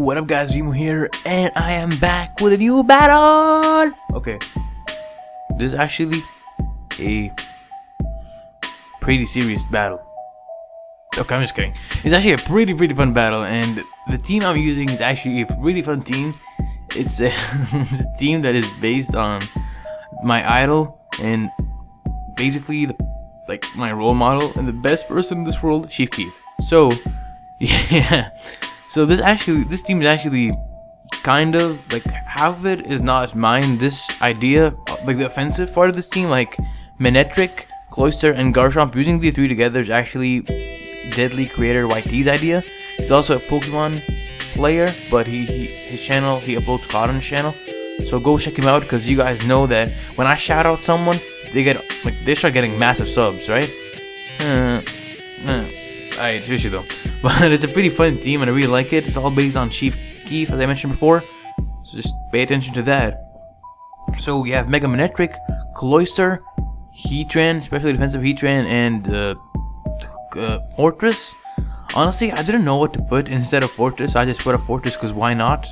what up guys, Vimo here, and I am back with a new battle! Okay, this is actually a pretty serious battle. Okay, I'm just kidding. It's actually a pretty fun battle, and the team I'm using is actually a pretty fun team. It's a, it's a team that is based on my idol, and basically my role model, and the best person in this world, Chief Keef. So, yeah. So this team is actually kind of like half of it is not mine. This idea, like the offensive part of this team, like Manectric, Cloyster, and Garchomp, using the three together is actually Deadly creator YT's idea. He's also a Pokemon player, but his channel, he uploads COD on his channel. So go check him out, because you guys know that when I shout out someone, they start getting massive subs, right? Alright, seriously though. But it's a pretty fun team and I really like it. It's all based on Chief Keef, as I mentioned before. So just pay attention to that. So we have Mega Manectric, Cloyster, Heatran, especially defensive Heatran, and Fortress. Honestly, I didn't know what to put instead of Fortress. I just put a Fortress because why not?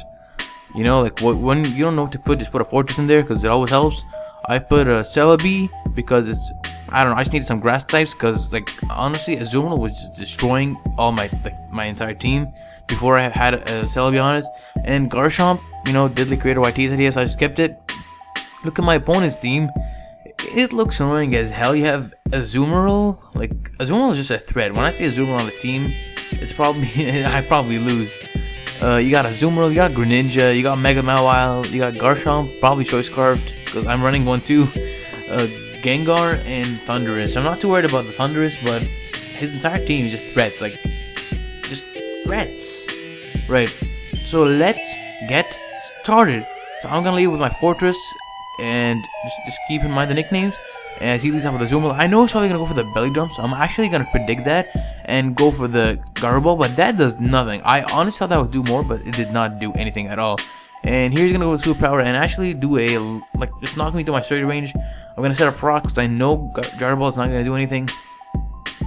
You know, like when you don't know what to put, just put a Fortress in there because it always helps. I put a Celebi because it's, I don't know, I just needed some grass types, because like honestly Azumarill was just destroying all my entire team before I had a Celebi on it. And Garchomp, you know, Deadly creator YT's idea, so I just kept it. Look at my opponent's team. It looks annoying as hell. You have Azumarill. Like Azumarill is just a threat. When I say Azumarill on the team, it's probably I probably lose. You got Azumarill, you got Greninja, you got Mega Mawile, you got Garchomp, probably Choice Scarfed, because I'm running one too. Gengar and Thundurus. I'm not too worried about the Thundurus, but his entire team is just threats, just threats. Right. So let's get started. So I'm gonna leave with my Fortress, and just keep in mind the nicknames. As he leads off with the Azumarill, I know he's probably gonna go for the belly dump, so I'm actually gonna predict that and go for the Garbo, but that does nothing. I honestly thought that would do more, but it did not do anything at all. And here he's gonna go with Superpower and actually do a just knock me to my 30 range. I'm gonna set up Rock because I know Gyro is not gonna do anything,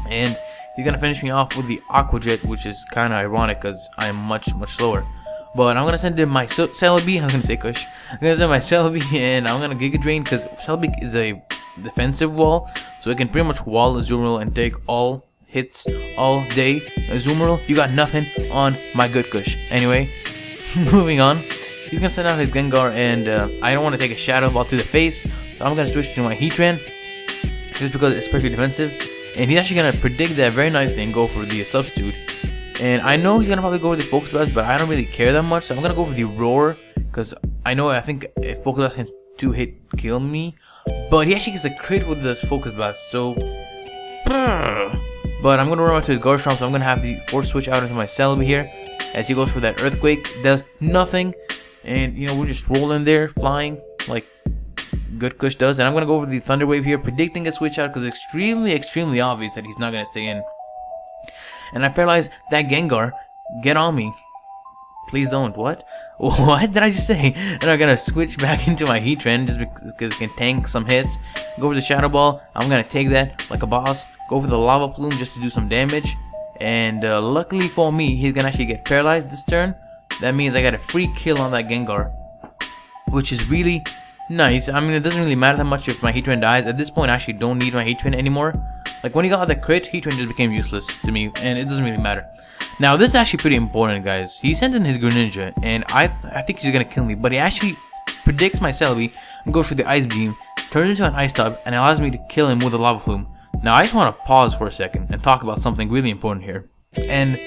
and he's gonna finish me off with the Aqua Jet, which is kind of ironic because I'm much slower. But I'm gonna send in my Celebi. I'm gonna say Kush. I'm gonna send my Celebi, and I'm gonna Giga Drain because Celebi is a defensive wall, so it can pretty much wall Azumarill and take all hits all day. Azumarill, you got nothing on my good Kush. Anyway, moving on. He's gonna send out his Gengar, and I don't want to take a Shadow Ball to the face, so I'm gonna switch to my Heatran just because it's perfectly defensive. And he's actually gonna predict that very nicely and go for the substitute. And I know he's gonna probably go with the Focus Blast, but I don't really care that much, so I'm gonna go for the Roar because I think a Focus Blast can 2-hit kill me, but he actually gets a crit with the Focus Blast. So, but I'm gonna run out to his Garchomp, so I'm gonna have the Force Switch out into my Celebi here as he goes for that Earthquake. Does nothing. And you know, we're just rolling there, flying like good Kush does. And I'm gonna go over the Thunder Wave here, predicting a switch out because it's extremely obvious that he's not gonna stay in. And I paralyze that Gengar. Get on me, please don't. What did I just say? And I'm gonna switch back into my Heatran just because it can tank some hits. Go for the Shadow Ball. I'm gonna take that like a boss. Go for the Lava Plume just to do some damage. And luckily for me, he's gonna actually get paralyzed this turn. That means I got a free kill on that Gengar, which is really nice. I mean, it doesn't really matter that much if my Heatran dies. At this point, I actually don't need my Heatran anymore. Like, when he got the crit, Heatran just became useless to me, and it doesn't really matter. Now, this is actually pretty important, guys. He sent in his Greninja, and I think he's gonna kill me, but he actually predicts my Celebi and goes for the Ice Beam, turns into an Ice Tub, and allows me to kill him with a Lava Plume. Now, I just want to pause for a second and talk about something really important here. And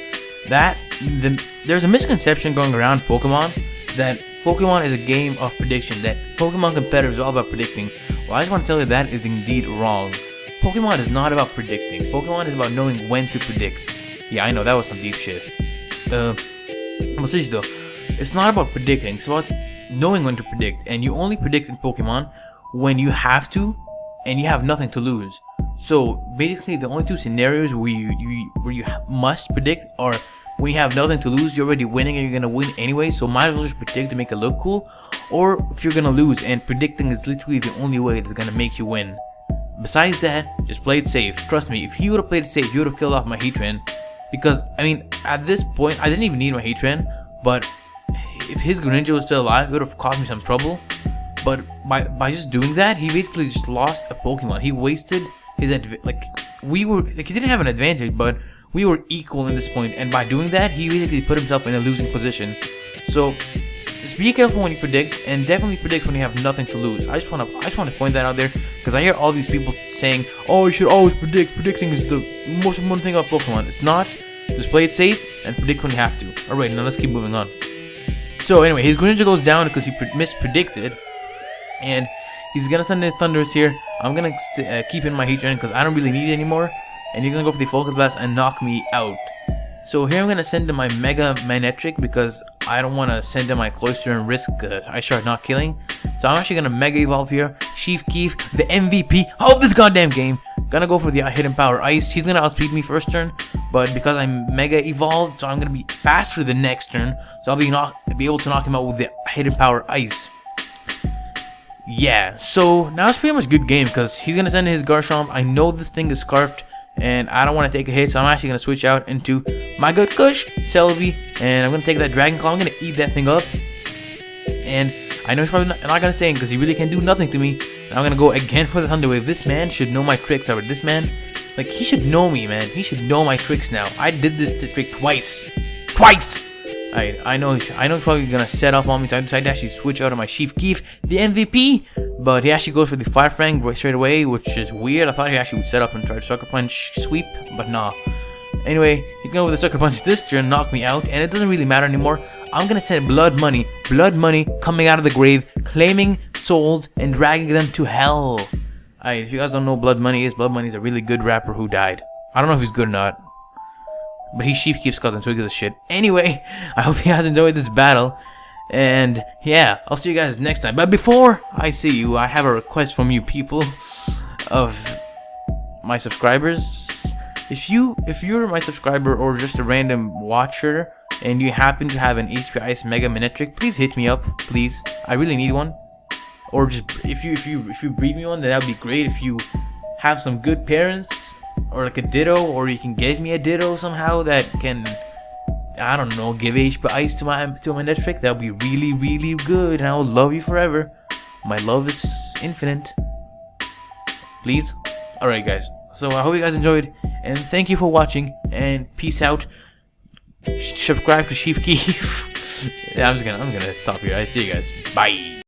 there's a misconception going around Pokemon that Pokemon is a game of prediction, that Pokemon competitive is all about predicting. Well, I just want to tell you that is indeed wrong. Pokemon is not about predicting. Pokemon is about knowing when to predict. Yeah, I know, that was some deep shit. But seriously though, it's not about predicting, it's about knowing when to predict. And you only predict in Pokemon when you have to, and you have nothing to lose. So basically, the only two scenarios where you must predict are when you have nothing to lose, you're already winning and you're gonna win anyway, so might as well just predict to make it look cool, or if you're gonna lose and predicting is literally the only way that's gonna make you win. Besides that, just play it safe. Trust me, if he would have played it safe, he would have killed off my Heatran. Because, I mean, at this point, I didn't even need my Heatran, but if his Greninja was still alive, it would have caused me some trouble. But by just doing that, he basically just lost a Pokemon. He wasted his he didn't have an advantage, but we were equal in this point. And by doing that, he basically put himself in a losing position. So just be careful when you predict, and definitely predict when you have nothing to lose. I just want to point that out there, because I hear all these people saying, "Oh, you should always predict. Predicting is the most important thing about Pokemon." It's not. Just play it safe and predict when you have to. Alright, now let's keep moving on. So anyway, his Greninja goes down because he mispredicted, and he's gonna send the Thunders here. I'm gonna keep in my Heatran because I don't really need it anymore, and he's gonna go for the Focus Blast and knock me out. So here I'm gonna send in my Mega Manectric because I don't want to send in my Cloyster and risk I start not killing. So I'm actually gonna Mega Evolve here. Chief Keef, the MVP of this goddamn game, gonna go for the Hidden Power Ice. He's gonna outspeed me first turn, but because I'm Mega Evolved, so I'm gonna be faster the next turn. So I'll be able to knock him out with the Hidden Power Ice. Yeah, so now it's pretty much a good game because he's gonna send in his Garchomp. I know this thing is Scarfed, and I don't want to take a hit, so I'm actually gonna switch out into my good Kush, Celebi, and I'm gonna take that Dragon Claw. I'm gonna eat that thing up, and I know he's probably not gonna say it because he really can do nothing to me. And I'm gonna go again for the Thunder Wave. This man should know my tricks already. This man, like, he should know me, man. He should know my tricks now. I did this trick twice. I know he's probably gonna set up on me, so I decided to actually switch out of my Chief Keef, the MVP, but he actually goes for the Fire Fang right straight away, which is weird. I thought he actually would set up and try to Sucker Punch sweep, but nah. Anyway, he's gonna go with the Sucker Punch this turn, knock me out, and it doesn't really matter anymore. I'm gonna send Blood Money coming out of the grave, claiming souls and dragging them to hell. If you guys don't know what Blood Money is a really good rapper who died. I don't know if he's good or not, but he's Chief Keef's cousin, so he gives a shit. Anyway, I hope you guys enjoyed this battle, and yeah, I'll see you guys next time. But before I see you, I have a request from you people of my subscribers. If you're my subscriber or just a random watcher and you happen to have an HP Ice Mega Manectric, please hit me up, please. I really need one. Or just if you breed me one, then that'd be great. If you have some good parents, or like a Ditto, or you can get me a Ditto somehow that can, I don't know, give HP Ice to my Manectric, that would be really, really good, and I will love you forever. My love is infinite. Please. Alright guys, so I hope you guys enjoyed, and thank you for watching, and peace out. Subscribe to Chief Keef. Yeah, I'm gonna stop here. I see you guys. Bye.